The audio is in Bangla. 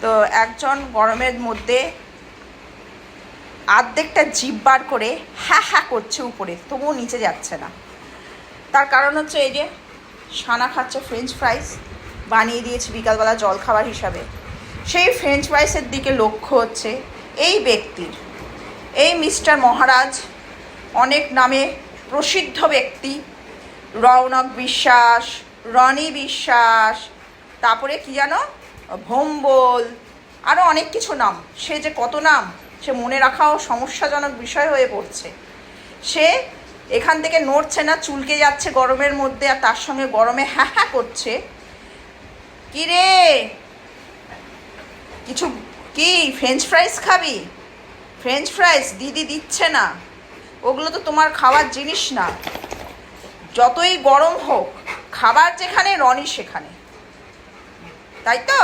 তো একজন গরমের মধ্যে আর্ধেকটা জিভ বার করে হ্যাঁ হ্যাঁ করছে উপরে, তবুও নিচে যাচ্ছে না। তার কারণ হচ্ছে এই যে সানা খাচ্ছে ফ্রেঞ্চ ফ্রাইস, বানিয়ে দিয়েছি বিকালবেলা জলখাবার হিসাবে। সেই ফ্রেঞ্চ ফ্রাইসের দিকে লক্ষ্য হচ্ছে এই ব্যক্তির, এই মিস্টার মহারাজ, অনেক নামে প্রসিদ্ধ ব্যক্তি, রৌনক বিশ্বাস, রনি বিশ্বাস, তারপরে কি জানো ভোম্বল, আরও অনেক কিছু নাম। সে যে কত নাম সে মনে রাখাও সমস্যাজনক বিষয় হয়ে পড়ছে। সে এখান থেকে নড়ছে না, চুলকে যাচ্ছে গরমের মধ্যে, আর তার সঙ্গে গরমে হ্যাঁ হ্যাঁ করছে। কি রে, কিছু কি ফ্রেঞ্চ ফ্রাইস খাবি? ফ্রেঞ্চ ফ্রাইস দিদি দিচ্ছে না, ওগুলো তো তোমার খাওয়ার জিনিস না। যতই গরম হোক, খাবার যেখানে রনি সেখানে, তাই তো?